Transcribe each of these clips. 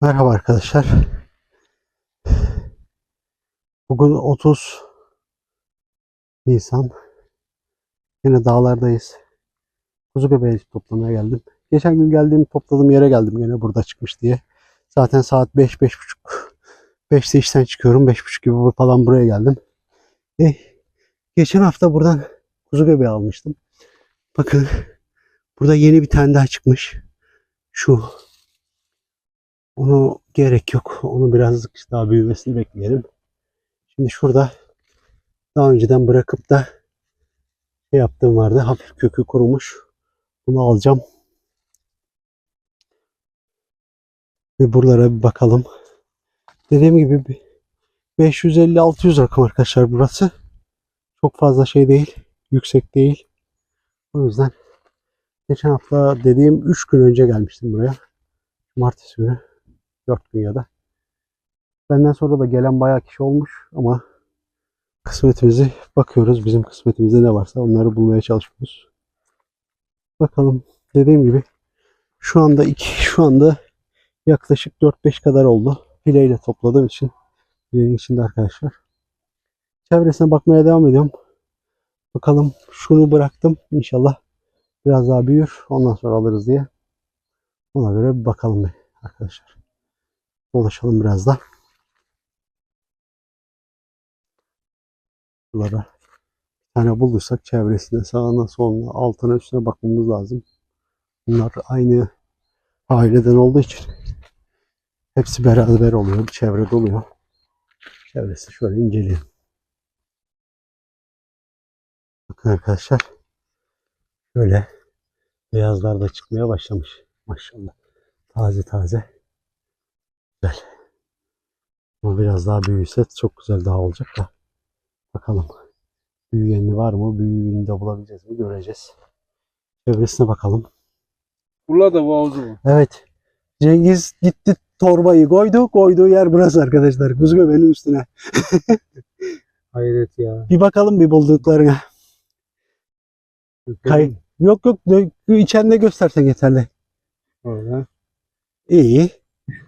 Merhaba arkadaşlar. Bugün 30 Nisan. Yine dağlardayız. Kuzu göbeği toplamaya geldim. Geçen gün topladığım yere geldim yine burada çıkmış diye. Zaten saat 5-5.30. 5'te işten çıkıyorum. 5.30 gibi falan buraya geldim. E, Geçen hafta buradan kuzu göbeği almıştım. Bakın burada yeni bir tane daha çıkmış. Şu. Onu gerek yok. Onu birazcık daha büyümesini bekleyelim. Şimdi şurada daha önceden bırakıp da yaptığım vardı. Hafif kökü kurumuş. Bunu alacağım. Ve buralara bir bakalım. Dediğim gibi 550-600 rakım arkadaşlar burası. Çok fazla şey değil. Yüksek değil. O yüzden geçen hafta dediğim 3 gün önce gelmiştim buraya. Cumartesi günü. 4 gün ya da. Benden sonra da gelen bayağı kişi olmuş ama kısmetimizi bakıyoruz. Bizim kısmetimizde ne varsa onları bulmaya çalışıyoruz. Bakalım. Dediğim gibi şu anda yaklaşık 4-5 kadar oldu. Fileyle topladığım için. Filenin içinde arkadaşlar. Çevresine bakmaya devam ediyorum. Bakalım, şunu bıraktım. İnşallah biraz daha büyür. Ondan sonra alırız diye. Ona göre bir bakalım arkadaşlar. Dolaşalım biraz da. Buralara bir tane bulduysak çevresine, sağına, soluna, altına, üstüne bakmamız lazım. Bunlar aynı aileden olduğu için hepsi beraber oluyor. Bir çevrede oluyor. Çevresi şöyle inceleyelim. Bakın arkadaşlar. Böyle beyazlar da çıkmaya başlamış. Maşallah. Taze taze. Güzel. Ama biraz daha büyüyse çok güzel daha olacak da. Bakalım. Büyüyenli var mı? Büyüğünü de bulabileceğiz mi? Göreceğiz. Çevresine bakalım. Burada da boğazı mı? Evet. Cengiz gitti torbayı koydu. Koyduğu yer burası arkadaşlar. Kuzu göbeğinin üstüne. Hayret ya. Bir bakalım bir bulduklarına. Yok yok. İçeride göstersen yeterli. Öyle. İyi.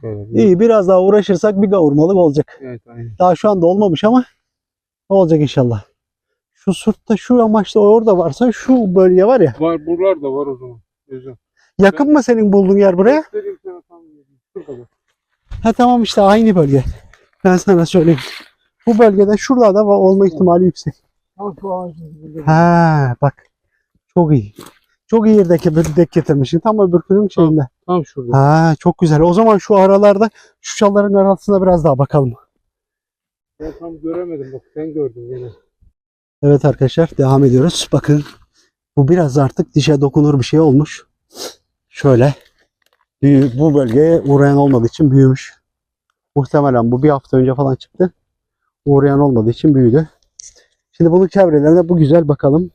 Şöyle. İyi. Biraz daha uğraşırsak bir kavurmalık olacak. Evet, aynen. Daha şu anda olmamış ama olacak inşallah. Şu sırtta şu amaçta orada varsa şu bölge var ya. Var, buralar da var o zaman. Güzel. Yakın mı senin bulduğun yer buraya? Göstereyim sana tam şurada. Ha tamam, işte aynı bölge. Ben sana söyleyeyim. Bu bölgede şurada olma ihtimali yüksek. Ama şu ağacın dibinde. Ha bak. Çok iyi. Çok iyi yerdeki bir dek getirmişsin. Tam öbürkünün şeyinde. Tam şurada. Ha çok güzel. O zaman şu aralarda, şu çalların arasında biraz daha bakalım. Ben tam göremedim. Bak sen gördün gene. Evet arkadaşlar, devam ediyoruz. Bakın bu biraz artık dişe dokunur bir şey olmuş. Şöyle. Bu bölgeye uğrayan olmadığı için büyümüş. Muhtemelen bu bir hafta önce falan çıktı. Uğrayan olmadığı için büyüdü. Şimdi bunun çevrelerine bu güzel bakalım.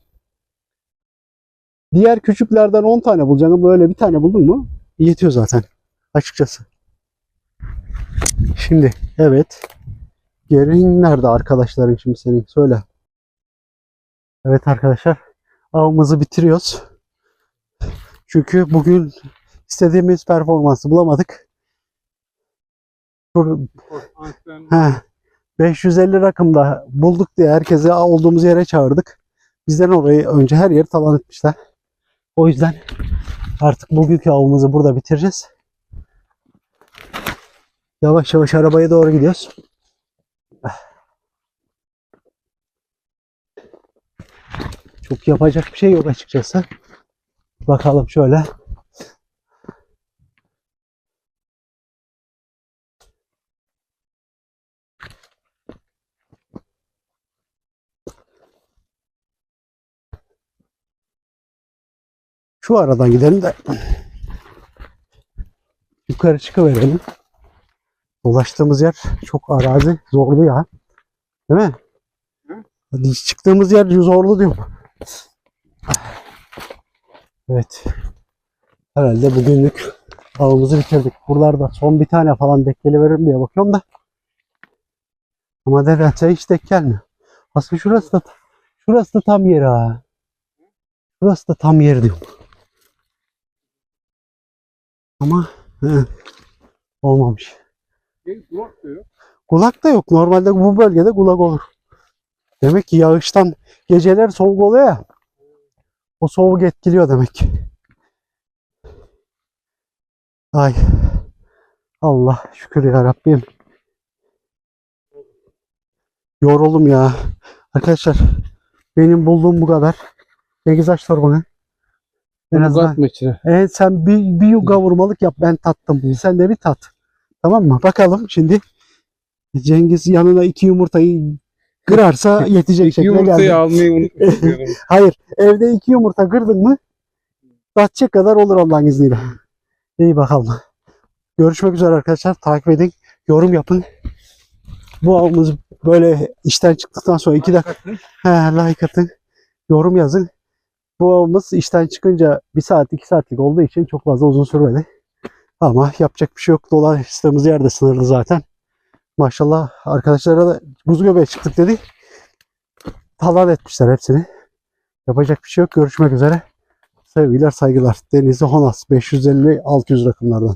Diğer küçüklerden 10 tane bulacağım. Böyle bir tane buldun mu? Yetiyor zaten. Açıkçası. Şimdi evet. Yerin nerede arkadaşların şimdi senin? Söyle. Evet arkadaşlar. Avımızı bitiriyoruz. Çünkü bugün istediğimiz performansı bulamadık. Ha, 550 rakımda bulduk diye herkese olduğumuz yere çağırdık. Bizden orayı önce her yeri talan etmişler. O yüzden artık bugünkü avımızı burada bitireceğiz. Yavaş yavaş arabaya doğru gidiyoruz. Çok yapacak bir şey yok açıkçası. Bakalım şöyle. Şu aradan gidelim de yukarı çıkıverelim. Dolaştığımız yer çok arazi zorlu ya. Değil mi? Hadi çıktığımız yer zorlu diyorum. Evet. Herhalde bugünlük avımızı bitirdik. Buralarda son bir tane falan denk geliverir diye bakıyorum da. Ama nedense hiç denk gelmiyor. Aslında şurası da tam yeri ha. Şurası da tam yeri diyorum. Ama Olmamış. Kulak da yok. Kulak da yok. Normalde bu bölgede kulak olur. Demek ki yağıştan geceler soğuk oluyor ya. O soğuk etkiliyor demek ki. Ay. Allah şükür ya Rabbim. Yoruldum ya. Arkadaşlar benim bulduğum bu kadar. Cengiz aç torbanı. En Bunu azından. katma içine. Evet, sen bir yuga vurmalık yap, ben tattım. Sen de bir tat. Tamam mı? Bakalım şimdi Cengiz yanına 2 yumurtayı kırarsa yetecek İki şekilde yumurtayı geldi. almayı unutmuşum. Hayır, evde 2 yumurta kırdın mı tatacak kadar olur Allah'ın izniyle. İyi bakalım. Görüşmek üzere arkadaşlar. Takip edin. Yorum yapın. Bu avımız böyle işten çıktıktan sonra 2 dakika like atın. Yorum yazın. Bu avımız işten çıkınca 1 saat 2 saatlik olduğu için çok fazla uzun sürmedi. Ama yapacak bir şey yok. Dolaştığımız yerde sınırlı zaten. Maşallah arkadaşlara da kuzu göbeğe çıktık dedi. Talan etmişler hepsini. Yapacak bir şey yok. Görüşmek üzere. Sevgiler, saygılar. Denizli Honas 550-600 rakımlardan.